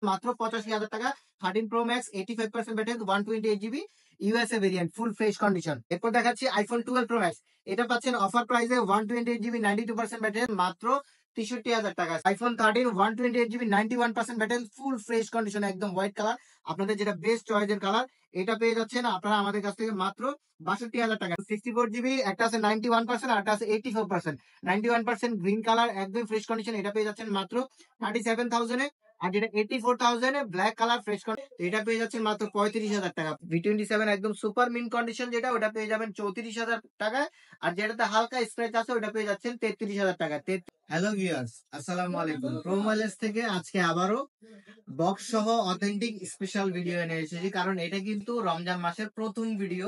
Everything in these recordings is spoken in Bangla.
মাত্র 85,000 টাকা 13 pro max 85% battery 128 GB USA variant full fresh condition. এরপর দেখাচ্ছি আইফোন 12 প্রো ম্যাক্স। এটা পাচ্ছেন অফার প্রাইসে 128 জিবি 92% ব্যাটারি মাত্র 63,000 টাকা। IPhone 13 128 GB 91% battery full fresh condition একদম হোয়াইট কালার, আপনাদের যেটা বেস্ট চয়েসের কালার, এটা পেয়ে যাচ্ছেন আপনারা আমাদের কাছ থেকে মাত্র 62,000 টাকা। 64 জিবি, একটা আছে 91% আর একটা আছে 84%। 91% গ্রিন কালার একদম ফ্রেশ কন্ডিশন, এটা পেয়ে যাচ্ছেন মাত্র 37,000 আর যেটা 84,000 ব্ল্যাক কালার ফ্রেশ এটা পেয়ে যাচ্ছেন মাত্র 35,000 টাকা। V27 একদম সুপার মিন কন্ডিশন যেটা, ওটা পেয়ে যাবেন 34,000 টাকায়। আর যেটাতে হালকা স্ক্র্যাচ আছে ওটা পেয়ে যাচ্ছেন 33,000 টাকা। হ্যালো ভিউয়ার্স, আসসালামু আলাইকুম। প্রোমোবাইলস থেকে আজকে আবারও বক্স সহ অথেন্টিক স্পেশাল ভিডিও এনে এসেছি, কারণ এটা কিন্তু রমজান মাসের প্রথম ভিডিও।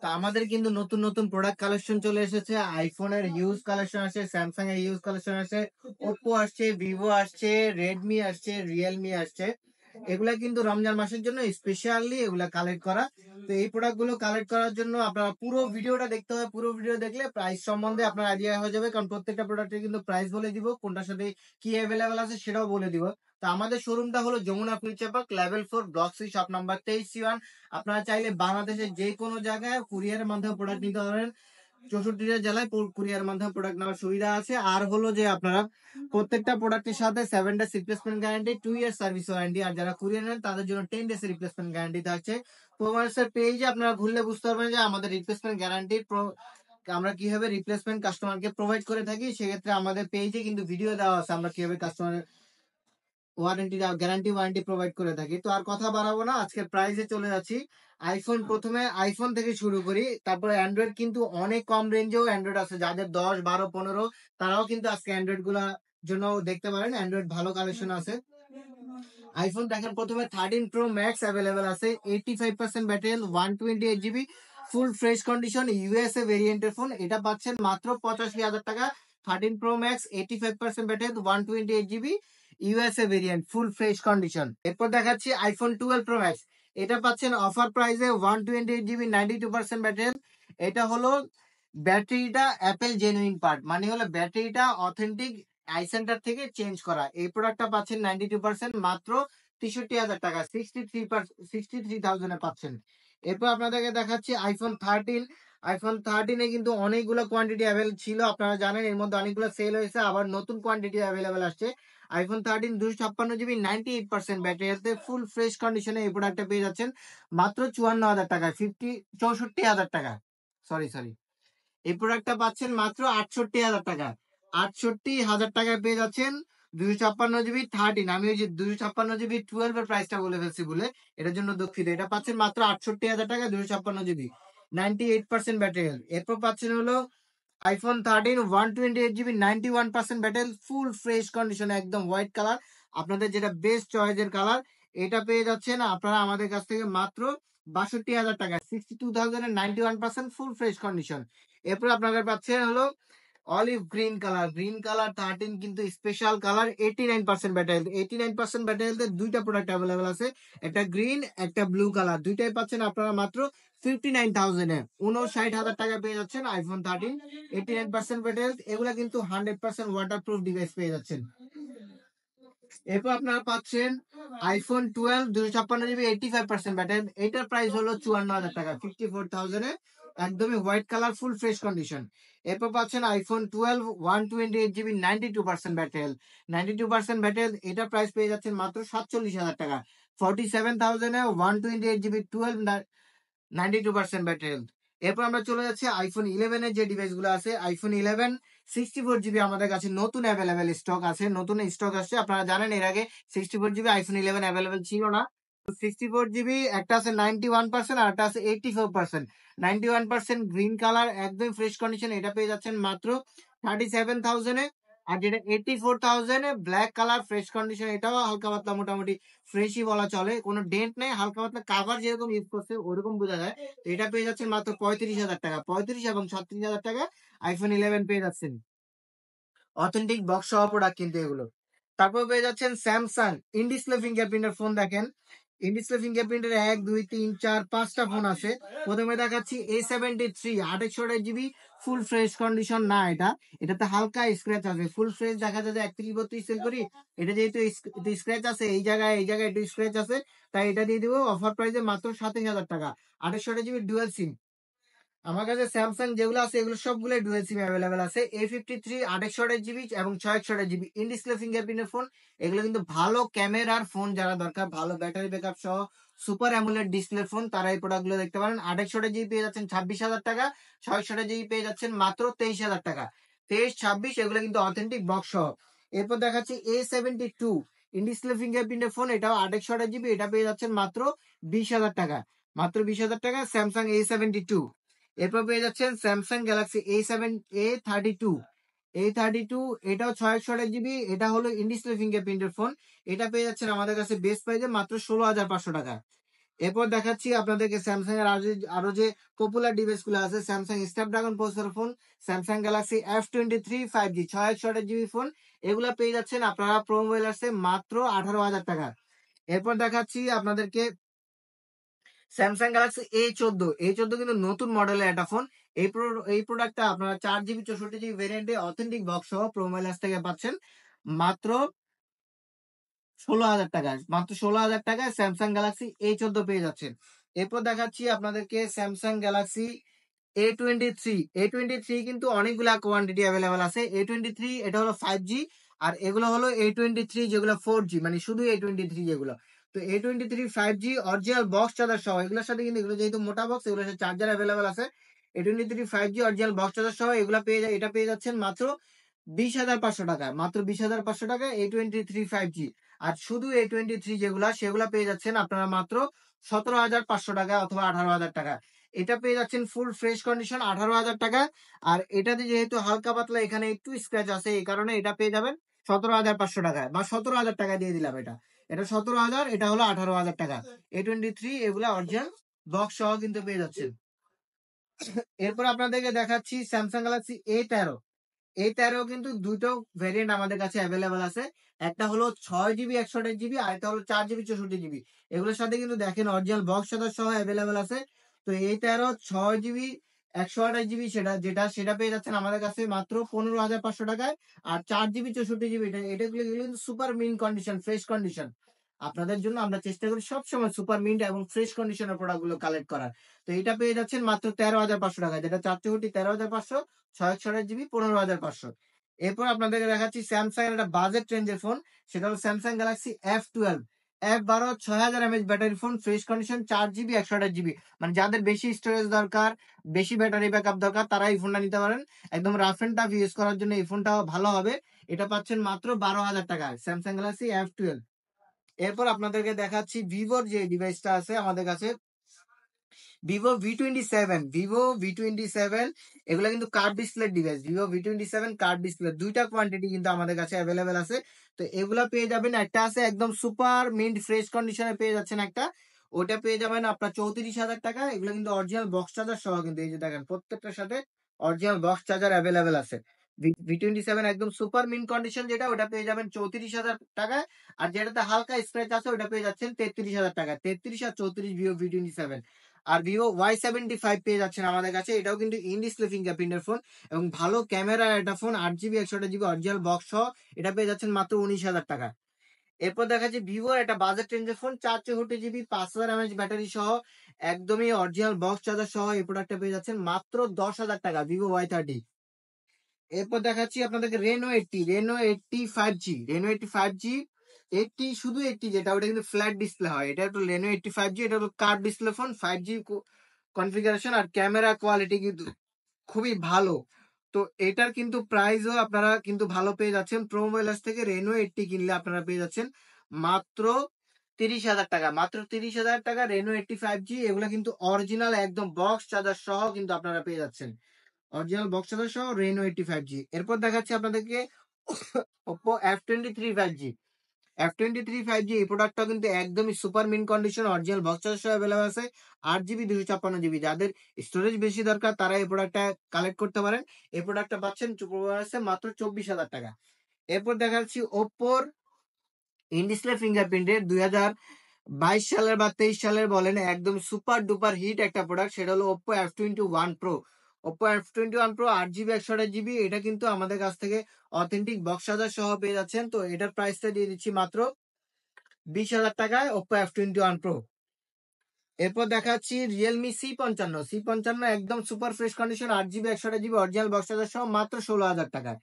তো আমাদের কিন্তু নতুন নতুন প্রোডাক্ট কালেকশন চলে এসেছে। আইফোনের ইউজ কালেকশন আসে, স্যামসাং এর ইউজ কালেকশন আসে, ওপ্পো আসছে, ভিভো আসছে, রেডমি আসছে, রিয়েলমি আসছে। এগুলা কিন্তু রমজান মাসের জন্য স্পেশালি এগুলা কালেক্ট করা। তো এই প্রোডাক্ট গুলো কালেক্ট করার জন্য আপনারা পুরো ভিডিওটা দেখতে হবে। পুরো ভিডিও দেখলে প্রাইস সম্বন্ধে আপনার আইডিয়া হয়ে যাবে, কারণ প্রত্যেকটা প্রোডাক্টের কিন্তু প্রাইস বলে দিব, কোনটার সাথে কি অ্যাভেলেবেল আছে সেটাও বলে দিব। তো আমাদের শোরুমটা হলো Jamuna Future Park, level 4, block C, shop number 23C1। আপনারা চাইলে বাংলাদেশের যে কোনো জায়গায় কুরিয়ারের মাধ্যমে প্রোডাক্ট নিতে পারেন। 64টা জেলায় কুরিয়ার মাধ্যমে প্রোডাক্ট নেওয়ার সুবিধা আছে। আর হলো যে আপনারা প্রত্যেকটা প্রোডাক্টের সাথে 7 days replacement guarantee, 2 year service warranty. আর যারা কুরিয়ার নেন তাদের জন্য 10 ডেজ রিপ্লেসমেন্ট গ্যারান্টি থাকছে। প্রোমার্সের পেজে আপনারা ঘুরলে বুঝতে পারবেন যে আমাদের রিপ্লেসমেন্ট গ্যারান্টির আমরা কিভাবে রিপ্লেসমেন্ট কাস্টমারকে প্রোভাইড করে থাকি। সেক্ষেত্রে আমাদের পেজে কিন্তু ভিডিও দেওয়া আছে আমরা কিভাবে কাস্টমার গ্যারান্টি প্রোভাইড করে থাকি। তো আর কথা বাড়াবো না, আজকে প্রাইসে চলে যাচ্ছি। আইফোন, প্রথমে আইফোন থেকে শুরু করি, তারপরে অ্যান্ড্রয়েড কিন্তু অনেক কম রেঞ্জেও অ্যান্ড্রয়েড আছে। যাদের 10, 12, 15 তারাও কিন্তু আজকে অ্যান্ড্রয়েড গুলা জন্য দেখতে পারেন, অ্যান্ড্রয়েড ভালো কালেকশন আছে। আইফোন দেখেন, প্রথমে 13 প্রো ম্যাক্স অ্যাভেলেবেল আছে, 85% battery, 128 GB full fresh condition USA ভেরিয়েন্টের ফোন। এটা পাচ্ছেন মাত্র 85,000 টাকা। 13 pro max 85% battery, 128 GB USA variant full fresh condition. এরপর দেখাচ্ছি আইফোন 12 প্রো ম্যাক্স। এটা পাচ্ছেন অফার প্রাইসে 128 জিবি 92% ব্যাটারি। এটা হলো ব্যাটারিটা অ্যাপেল জেনুইন পার্ট, মানে হলো ব্যাটারিটা অথেন্টিক আই সেন্টার থেকে চেঞ্জ করা। এই প্রোডাক্টটা পাচ্ছেন 92% মাত্র 63,000 টাকা, 63,000 পাচ্ছেন। এরপর আপনাদেরকে দেখাচ্ছি আইফোন 13। আইফোন 13 কিন্তু অনেকগুলো কোয়ান্টিটি অ্যাভেলেবল ছিল, আপনারা জানেন। এর মধ্যে অনেকগুলো সেল হয়েছে, আবার নতুন কোয়ান্টিটি অ্যাভেলেবল আসছে। আইফোন 13 256 জিবি 98% ব্যাটারি হেলথে ফুল ফ্রেশ কন্ডিশনে এই প্রোডাক্টটা পেয়ে যাচ্ছেন মাত্র 54,000 টাকায়, 64,000 টাকা। সরি, এই প্রোডাক্টটা পাচ্ছেন মাত্র 68,000 টাকা। 68,000 টাকায় পেয়ে যাচ্ছেন 256 জিবি 13। আমি ওই যে 256 জিবি 12 এর প্রাইসটা বলে ফেলছি বলে, এটার জন্য দুঃখিত। এটা পাচ্ছেন মাত্র 68,000 টাকা, 256 জিবি 98% ব্যাটারি হেলথ। এরপর পাচ্ছেন হলো আইফোন 13 128 জিবি 91% ব্যাটারি, ফুল ফ্রেশ কন্ডিশন একদম হোয়াইট কালার, আপনাদের যেটা বেস্ট চয়েসের কালার। এটা পেয়ে যাচ্ছেন আপনারা আমাদের কাছ থেকে মাত্র 62,000 টাকা, 62,091% ফুল ফ্রেশ কন্ডিশন। এরপর আপনারা পাচ্ছেন হলো olive green colour. Green colour 13 কিন্তু স্পেশাল কালার, 89% ব্যাটারি। 89% ব্যাটারিতে দুইটা প্রোডাক্ট অ্যাভেলেবেল আছে, একটা গ্রিন একটা ব্লু কালার। দুইটাই পাচ্ছেন আপনারা মাত্র 59,000 এ, 59,000 টাকা পেয়ে যাচ্ছেন আইফোন 13 89% ব্যাটারি। এগুলা কিন্তু 100% ওয়াটারপ্রুফ ডিভাইস পেয়ে যাচ্ছেন। এরপর আপনারা পাচ্ছেন আইফোন 12 256 জিবি 85% ব্যাটারি। এটার প্রাইস হলো 54,000 টাকা, 54,000 এ, একদমই হোয়াইট কালার ফুল ফ্রেশ কন্ডিশন। এরপর পাচ্ছেন আইফোন 12 128 জিবি 92% ব্যাটারি, 92% ব্যাটারি। এটার প্রাইস পেয়ে যাচ্ছেন মাত্র 47,000 টাকা, 47,000 এ 128 জিবি 12 92% ব্যাটারি হেলথ। এরপর আমরা চলে যাচ্ছি আইফোন 11 এর যে ডিভাইস গুলো আছে। আইফোন 11 64 জিবি আমাদের কাছে নতুন অ্যাভেলেবেল স্টক আছে, নতুন স্টক আসছে। আপনারা জানেন এর আগে 64 জিবি আইফোন 11 অ্যাভেলেবেল ছিল না। 64 জিবি একটা আছে 91% আর একটা আছে 84%। 91% গ্রিন কালার একদম ফ্রেশ কন্ডিশন, এটা পেয়ে যাচ্ছেন মাত্র 37,000 এ। আর যেটা 84,000 এ ব্ল্যাক কালার ফ্রেশ কন্ডিশন, এটাও হালকা পাতলা মোটামুটি ফ্রেশই বলা চলে, কোনো ডেন্ট নেই, হালকা পাতলা কাভার যেরকম ইউজ করছে ওরকম বোঝা যায়। তো এটা পেয়ে যাচ্ছেন মাত্র 35,000 টাকা, 35 এবং 36,000 টাকা আইফোন 11 পেয়ে যাচ্ছেন। অথেন্টিক বক্স সহ প্রোডাক্ট কিন্তু এগুলো। তারপর পেয়ে যাচ্ছেন স্যামসাং ইন ডিসপ্লে ফিঙ্গারপ্রিন্টের ফোন। দেখেন ইনডিসপ্লে ফিঙ্গারপ্রিন্টের 1 2 3 4 5টা ফোন আছে। প্রথমে দেখাচ্ছি A73 2800 GB, full fresh condition না এটা, এটাতে হালকা স্ক্র্যাচ আছে। ফুল ফ্রেশ দেখা যায় যে 31 32 সেল করি, এটা যেহেতু স্ক্র্যাচ আছে এই জায়গায় একটু স্ক্র্যাচ আছে, তাই এটা দিয়ে দিব অফার প্রাইসে মাত্র 27,000 টাকা। 2800 জিবি ডুয়েল সিম। আমার কাছে স্যামসাং যেগুলো আছে এগুলো সবগুলো ডুয়েল সিম অ্যাভেলেবেল আছে। A53 2800 জিবি এবং 6100 জিবি ইন ডিসপ্লে ফিঙ্গারপ্রিন্টের ফোন। এগুলো কিন্তু ভালো ক্যামেরার ফোন, যারা দরকার ভালো ব্যাটারি ব্যাকআপ সহ সুপার অ্যামোলেড ডিসপ্লে ফোন, তারা এই প্রোডাক্ট গুলো দেখতে পারেন। 2800 জিবি পেয়ে যাচ্ছেন 26,000 টাকা, 6100 জিবি পেয়ে যাচ্ছেন মাত্র 23,000 টাকা। 23 26 এগুলো কিন্তু অথেন্টিক বক্স সহ। এরপর দেখাচ্ছি A72 ইন ডিসপ্লে ফিঙ্গারপ্রিন্টের ফোন, এটাও 2800 জিবি, এটা পেয়ে যাচ্ছেন মাত্র 20,000 টাকা। মাত্র 20,000 টাকা স্যামসাং A72। এরপর পেয়ে যাচ্ছেন স্যামসাং গ্যালাক্সি A32, এটাও 6 জিবি, এটা হলো ইনডিসপ্লে ফিঙ্গারপ্রিন্টের ফোন। এটা পেয়ে যাচ্ছেন আমাদের কাছে বেস্ট প্রাইসে মাত্র 16,500 টাকা। এরপর দেখাচ্ছি আপনাদেরকে স্যামসাং এর আরো যে পপুলার ডিভাইস গুলো আছে, Samsung Snapdragon processor phone, Samsung Galaxy F23 5G 6 GB phone. এগুলা পেয়ে যাচ্ছেন আপনারা প্রোমো আসছে মাত্র 18,000 টাকা। এরপর দেখাচ্ছি আপনাদেরকে স্যামসাং গ্যালাক্সি A14 কিন্তু নতুন মডেলের একটা ফোন। এই প্রোডাক্টটা আপনারা 4 জিবি 64 জিবি ভেরিয়েন্টে অথেন্টিক বক্স সহ প্রোমোবাইলাস থেকে পাচ্ছেন মাত্র 16,000 টাকায়। মাত্র 16,000 টাকায় স্যামসাং গ্যালাক্সি A14 পেয়ে যাচ্ছেন। এরপর দেখাচ্ছি আপনাদেরকে স্যামসাং গ্যালাক্সি A23 কিন্তু অনেকগুলা কোয়ান্টিটি অ্যাভেলেবেল আছে। A23 এটা হলো 5G, আর এগুলো হলো A23 যেগুলো 4G, মানে শুধু A23 যেগুলো। তো A23 5G original box charger সহ, এগুলোর সাথে কিন্তু এগুলো যেহেতু মোটা বক্স, এগুলোর সাথে চার্জার অ্যাভেলেবেল আছে। A23 5G original box charger সহ এগুলো এটা পেয়ে যাচ্ছেন মাত্র 20,500 টাকা। মাত্র 20,500 টাকা A23 5G। আর শুধু A23 সেগুলা পেয়ে যাচ্ছেন আপনারা মাত্র 17,500 টাকা অথবা 18,000 টাকা। এটা পেয়ে যাচ্ছেন ফুল ফ্রেশ কন্ডিশন 18,000 টাকা। আর এটাতে যেহেতু হালকা পাতলা এখানে একটু স্ক্র্যাচ আছে, এই কারণে এটা পেয়ে যাবেন 17,500 টাকায়, বা 17,000 টাকা দিয়ে দিলাম। এটা 17,000, এটা হলো 18,000 টাকা। A23 এগুলা অরিজিনাল বক্স সহ কিন্তু পেয়ে যাচ্ছেন। এরপর আপনাদেরকে দেখাচ্ছি স্যামসাং গ্যালাক্সি A13 কিন্তু দুটো ভেরিয়েন্ট আমাদের কাছে অ্যাভেলেবেল আছে। একটা হলো 6 জিবি 128 জিবি, আর একটা হলো 4 জিবি 64 জিবি। এগুলোর সাথে কিন্তু দেখেন অরিজিনাল বক্স সহ অ্যাভেলেবেল আছে। তো A13 6 জিবি 128 জিবি সেটা পেয়ে যাচ্ছেন আমাদের কাছে মাত্র 15,500 টাকায়। আর 4 জিবি 64 জিবি এটাগুলো কিন্তু super mint condition, fresh condition. আপনাদের জন্য আমরা চেষ্টা করি সবসময় সুপার মিন্ট এবং ফ্রেশ কন্ডিশনের প্রোডাক্ট গুলো কালেক্ট করার। তো এটা পেয়ে যাচ্ছেন মাত্র 13,500 টাকায়, যেটা 464 13,500, 6 জিবি 15,500। এরপর আপনাদেরকে দেখাচ্ছি স্যামসাং এর একটা বাজেট রেঞ্জের ফোন, সেটা হলো Samsung Galaxy F12 6000 mAh battery phone, fresh condition, 4 GB 128 GB. মানে যাদের বেশি স্টোরেজ দরকার, বেশি ব্যাটারি ব্যাকআপ দরকার, তারা এই ফোনটা নিতে পারেন। একদম রাফ এন্ড টাফ ইউজ করার জন্য এই ফোনটা ভালো হবে। এটা পাচ্ছেন মাত্র 12,000 টাকায় স্যামসাং গ্যালাক্সি F12। এরপর আপনাদেরকে দেখাচ্ছি ভিভোর যে ডিভাইসটা আছে আমাদের কাছে, ভিভো V27 এগুলো কিন্তু card display device. Vivo V27 card display দুইটা কোয়ান্টিটি কিন্তু আমাদের কাছে অ্যাভেলেবেল আছে। তো এগুলা পেয়ে যাবেন, একটা আছে একদম সুপার মিন্ট ফ্রেশ কন্ডিশনে পেয়ে যাচ্ছেন একটা, ওটা পেয়ে যাবেন আপনার 34,000 টাকা। এগুলো কিন্তু অরিজিনাল বক্স চার্জার সহ, কিন্তু এই যে দেখেন প্রত্যেকটার সাথে অরিজিনাল বক্স চার্জার অ্যাভেলেবেল আছে। V27 একদম সুপার মিন্ট কন্ডিশন যেটা, ওটা পেয়ে যাবেন 34,000 টাকায়। আর যেটাতে হালকা স্ক্র্যাচ আছে ওটা পেয়ে যাচ্ছেন 33,000 টাকা। 33 আর 34 V27। আর Vivo Y75 পেয়ে যাচ্ছেন আমাদের কাছে, এটাও কিন্তু ইন ডিসপ্লে ফিঙ্গারপ্রিন্টের ফোন এবং ভালো ক্যামেরার একটা phone, 8 GB 128 GB original box সহ। এটা পেয়ে যাচ্ছেন মাত্র 19,000 টাকা। এরপর দেখা যাচ্ছে ভিভোর একটা বাজেট রেঞ্জের ফোন, 464 জিবি 5000 mAh ব্যাটারি সহ, একদমই অরিজিনাল বক্স চার্জার সহ এই প্রোডাক্টটা পেয়ে যাচ্ছেন মাত্র 10,000 টাকা, Vivo Y30। এরপর দেখাচ্ছি আপনাদেরকে Reno80 5G শুধু 80, যেটা ওটা কিন্তু ফ্ল্যাট ডিসপ্লে হয়। এটা একটু Reno80 5G, এটা হলো curve display phone, 5G configuration, আর ক্যামেরা কোয়ালিটি কিন্তু খুবই ভালো। তো এটার কিন্তু প্রাইসও আপনারা কিন্তু ভালো পেয়ে যাচ্ছেন। প্রোমোবাইলাস থেকে Reno80 কিনলে আপনারা পেয়ে যাচ্ছেন মাত্র 30,000 টাকা। মাত্র 30,000 টাকা Reno80 5G। এগুলো কিন্তু অরিজিনাল একদম বক্স চার্জার সহ কিন্তু আপনারা পেয়ে যাচ্ছেন, অরিজিনাল বক্স চার্জার সহ Reno80 5G। এরপর দেখাচ্ছি আপনাদেরকে Oppo F23 5G। এই প্রোডাক্টটা কিন্তু একদমই super mint condition, original box charger সহ অ্যাভেলেবল আছে। 8 জিবি 256 জিবি, যাদের স্টোরেজ বেশি দরকার তারা এই প্রোডাক্টটা কালেক্ট করতে পারেন। এই প্রোডাক্টটা পাচ্ছেন মাত্র 24,000 টাকা। এরপর দেখাচ্ছি ওপ্পোর ইন ডিসপ্লে ফিঙ্গারপ্রিন্টের 22 সালের বা 23 সালের বলেন, একদম সুপার ডুপার হিট একটা প্রোডাক্ট, সেটা হলো Oppo F21 Pro। Oppo F21 Pro 8GB 128GB, এটা কিন্তু আমাদের কাছ থেকে অথেন্টিক বক্স চার্জার সহ পেয়ে যাচ্ছেন। তো এটার প্রাইসটা দিয়ে দিচ্ছি মাত্র 20,000 টাকায় Oppo F21 Pro। এরপর দেখাচ্ছি Realme C55 একদম super fresh condition, 8GB 128GB original box charger সহ মাত্র 16,000 টাকায়।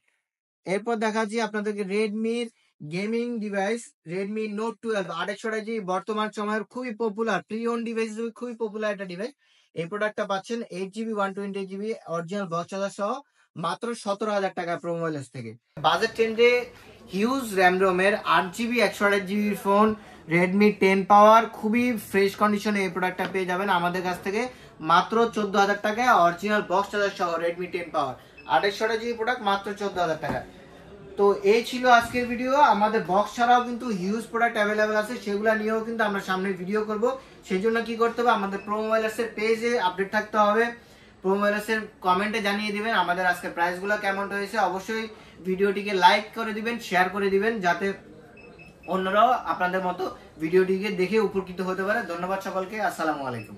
এরপর দেখাচ্ছি আপনাদেরকে রেডমির gaming device Redmi note 12 828GB, বর্তমান সময়ের খুবই পপুলার প্রি ওন ডিভাইস হিসেবে খুবই পপুলার একটা ডিভাইস। এই প্রোডাক্টটা পাচ্ছেন 8GB 128GB original box charger সহ মাত্র 17,000 টাকা প্রোমোলেস থেকে। বাজেট ট্রেন্ডে হিউজ র্যাম রোমের 8GB 128GB ফোন রেডমি 10 পাওয়ার খুবই ফ্রেশ কন্ডিশনে এই প্রোডাক্টটা পেয়ে যাবেন আমাদের কাছ থেকে মাত্র 14,000 টাকায় অরিজিনাল বক্স চার্জার সহ রেডমি 10 পাওয়ার 828GB প্রোডাক্ট মাত্র 14,000 টাকা। তো এই ছিল আজকের ভিডিও। আমাদের বক্স ছাড়াও কিন্তু হিউজ প্রোডাক্ট অ্যাভেলেবেল আছে, সেগুলো নিয়েও কিন্তু আমরা সামনে ভিডিও করব। সেই জন্য কি করতে হবে, আমাদের প্রো মোবাইলার্সের পেজে আপডেট থাকতে হবে, প্রো মোবাইলার্সের কমেন্টে জানিয়ে দিবেন আমাদের আজকে প্রাইসগুলো কেমন হয়েছে। অবশ্যই ভিডিওটিকে লাইক করে দিবেন, শেয়ার করে দিবেন, যাতে অন্যরাও আপনাদের মতো ভিডিওটিকে দেখে উপকৃত হতে পারে। ধন্যবাদ সকলকে, আসসালামু আলাইকুম।